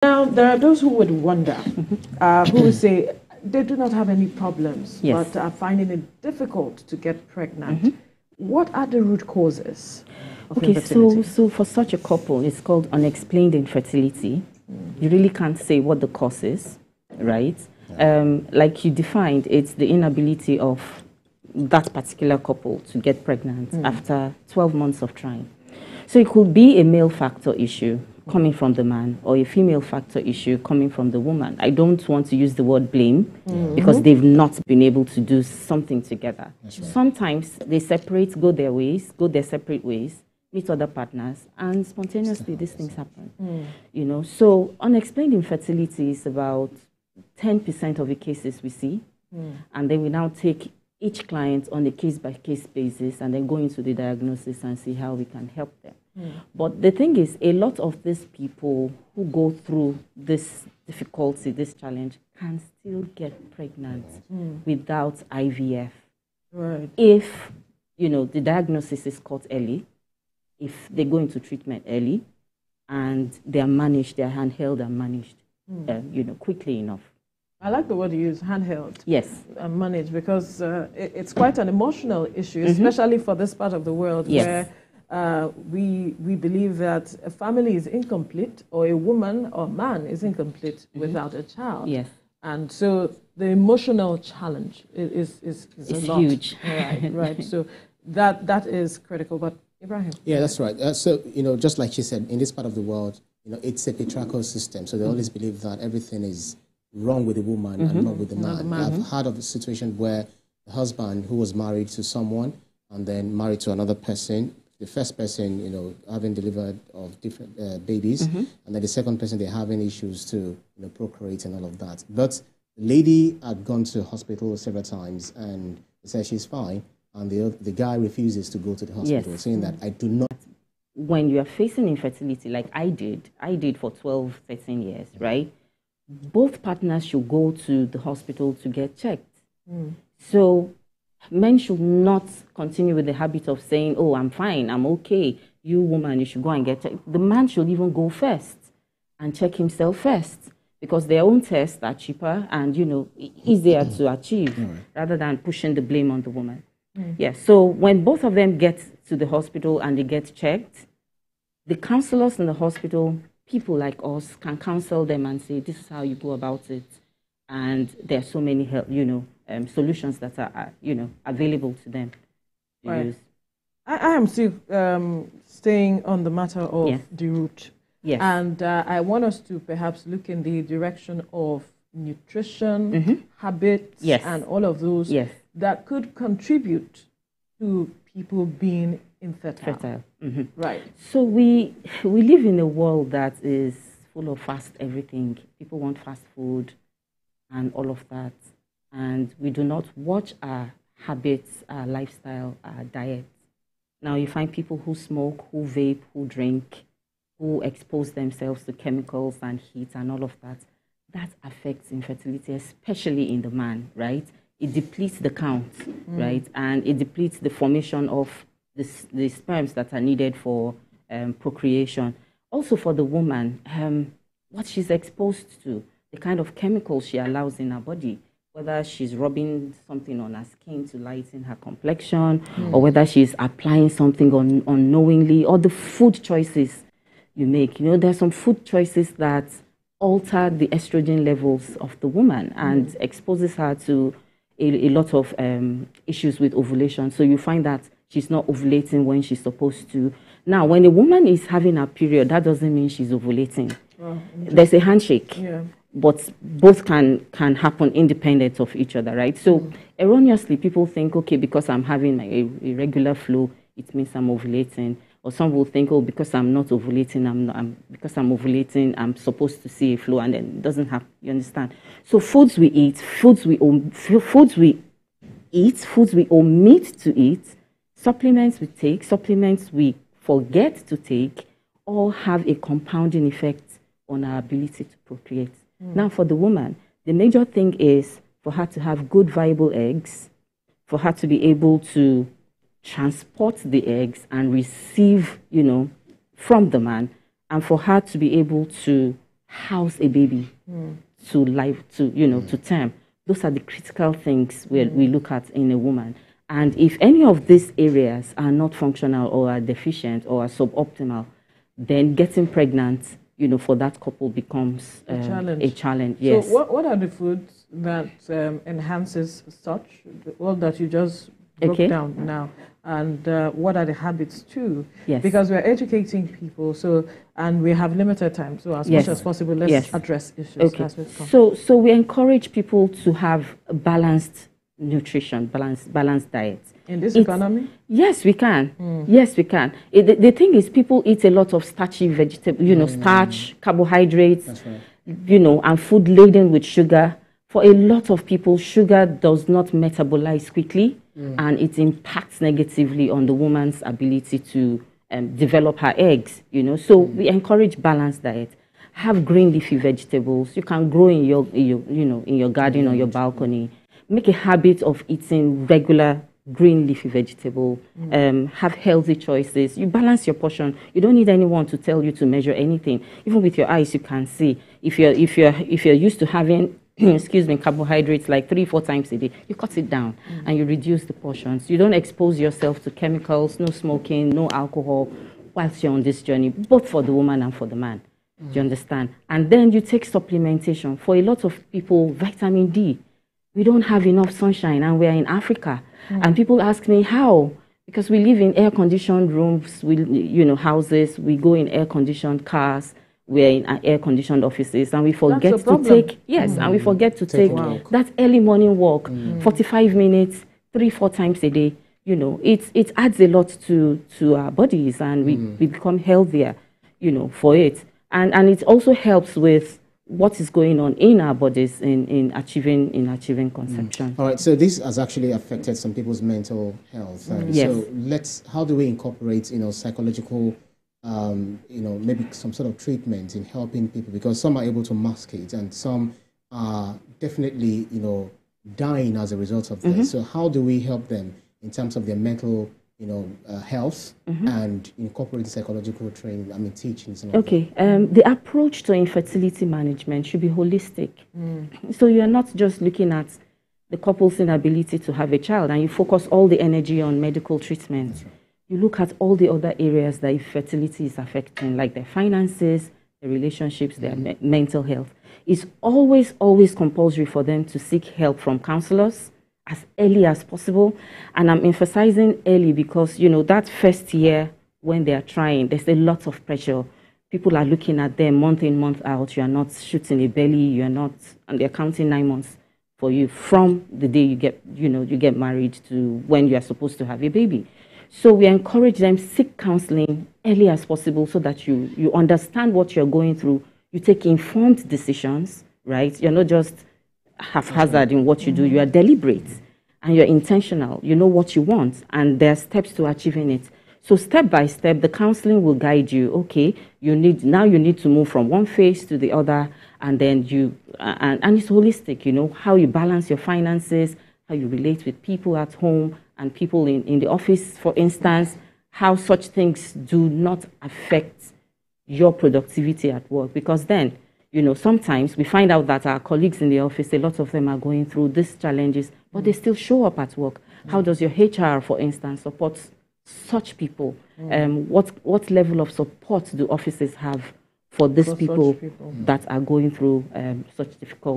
Now, there are those who would wonder, who would say they do not have any problems, Yes. but are finding it difficult to get pregnant. What are the root causes of infertility? So for such a couple, it's called unexplained infertility. You really can't say what the cause is, right? Like you defined, it's the inability of that particular couple to get pregnant after 12 months of trying. So it could be a male factor issue coming from the man, or a female factor issue coming from the woman. I don't want to use the word blame because they've not been able to do something together. Right. Sometimes they separate, go their separate ways, meet other partners, and spontaneously these things happen. You know, so unexplained infertility is about 10% of the cases we see, and then we now take each client on a case-by-case basis and then go into the diagnosis and see how we can help them. But the thing is, a lot of these people who go through this difficulty, this challenge, can still get pregnant without IVF. Right. If, you know, the diagnosis is caught early, if they go into treatment early, and they are managed, they are handheld and managed, you know, quickly enough. I like the word you use, handheld. Yes. And managed, because it's quite an emotional issue, especially for this part of the world where we believe that a family is incomplete, or a woman or man is incomplete without a child. Yes. And so the emotional challenge is huge. Right. So that is critical. But Ibrahim. Yeah, that's right. So, you know, just like she said, in this part of the world, you know, it's a patriarchal system. So they always believe that everything is wrong with the woman and not with the man. I've heard of a situation where the husband who was married to someone and then married to another person, the first person, you know, having delivered of different babies, and then the second person, they're having issues to, you know, procreate and all of that. But the lady had gone to hospital several times and said she's fine, and the guy refuses to go to the hospital, saying that I do not. When you are facing infertility, like I did for 12, 13 years, right? Both partners should go to the hospital to get checked. So men should not continue with the habit of saying, oh, I'm fine, I'm okay. You woman, you should go and get checked. The man should even go first and check himself first, because their own tests are cheaper and, you know, easier to achieve rather than pushing the blame on the woman. Yeah, so when both of them get to the hospital and they get checked, the counselors in the hospital, people like us, can counsel them and say, this is how you go about it. And there are so many, you know, solutions that are, you know, available to them to use. I am still staying on the matter of the root. Yes. And I want us to perhaps look in the direction of nutrition, habits, and all of those that could contribute to people being infertile. Right. So we live in a world that is full of fast everything. People want fast food and all of that. And we do not watch our habits, our lifestyle, our diet. Now you find people who smoke, who vape, who drink, who expose themselves to chemicals and heat and all of that. That affects infertility, especially in the man, right? It depletes the count, right? And it depletes the formation of the sperms that are needed for procreation. Also for the woman, what she's exposed to, the kind of chemicals she allows in her body, whether she's rubbing something on her skin to lighten her complexion, or whether she's applying something unknowingly, or the food choices you make. You know, there's some food choices that alter the estrogen levels of the woman and exposes her to a lot of issues with ovulation. So you find that she's not ovulating when she's supposed to. Now, when a woman is having a period, that doesn't mean she's ovulating. There's a handshake, but both can happen independent of each other, right? So erroneously, people think, okay, because I'm having a regular flow, it means I'm ovulating. Or some will think, oh, because I'm not ovulating, because I'm ovulating, I'm supposed to see a flow, and then it doesn't happen. You understand? So foods we eat, foods we omit to eat, supplements we take, supplements we forget to take, all have a compounding effect on our ability to procreate. Now, for the woman, the major thing is for her to have good viable eggs, for her to be able to transport the eggs and receive, you know, from the man, and for her to be able to house a baby to life, to term. Those are the critical things we look at in a woman. And if any of these areas are not functional or are deficient or are suboptimal, then getting pregnant, for that couple becomes a challenge. Yes. So what are the foods that enhances such, well, that you just broke down now? And what are the habits too? Yes. Because we're educating people, and we have limited time, so as much as possible, let's address issues. So we encourage people to have balanced nutrition, balanced diet. In this economy? Yes, we can. Yes, we can. The thing is, people eat a lot of starchy vegetables, starch, carbohydrates, and food laden with sugar. For a lot of people, sugar does not metabolize quickly, and it impacts negatively on the woman's ability to develop her eggs. So we encourage balanced diet. Have green leafy vegetables. You can grow in your garden or your balcony. Make a habit of eating regular green leafy vegetable. Have healthy choices. You balance your portion. You don't need anyone to tell you to measure anything. Even with your eyes, you can see. If you're used to having carbohydrates like 3-4 times a day, you cut it down and you reduce the portions. You don't expose yourself to chemicals, no smoking, no alcohol whilst you're on this journey, both for the woman and for the man. Do you understand? And then you take supplementation. For a lot of people, vitamin D. We don't have enough sunshine, and we're in Africa. And people ask me how, because we live in air-conditioned rooms, houses, we go in air-conditioned cars, we're in air-conditioned offices, and we forget to take, and we forget to take that early morning walk, 45 minutes, 3-4 times a day. It adds a lot to our bodies, and we become healthier, for it. And it also helps with what is going on in our bodies in achieving conception. All right, so this has actually affected some people's mental health. So how do we incorporate, psychological, maybe some sort of treatment in helping people? Because some are able to mask it, and some are definitely, dying as a result of this. So how do we help them in terms of their mental health and incorporate psychological training, teachings? The approach to infertility management should be holistic. So you're not just looking at the couple's inability to have a child and you focus all the energy on medical treatment. Right. You look at all the other areas that infertility is affecting, like their finances, their relationships, their mental health. It's always compulsory for them to seek help from counselors as early as possible. And I'm emphasizing early because, that first year when they are trying, there's a lot of pressure. People are looking at them month in, month out. You are not shooting a belly. And they're counting 9 months for you from the day you get married to when you are supposed to have a baby. So we encourage them seek counseling early as possible so that you understand what you're going through. You take informed decisions, right? You're not just haphazard in what you do. You are deliberate and you're intentional. You know what you want, and there are steps to achieving it. So step by step, the counseling will guide you. Okay, you need to move from one phase to the other, and then and it's holistic. How you balance your finances, how you relate with people at home and people in the office, for instance, how such things do not affect your productivity at work. Because then, sometimes we find out that our colleagues in the office, a lot of them are going through these challenges, but they still show up at work. How does your HR, for instance, support such people? What level of support do offices have for these people that are going through such difficult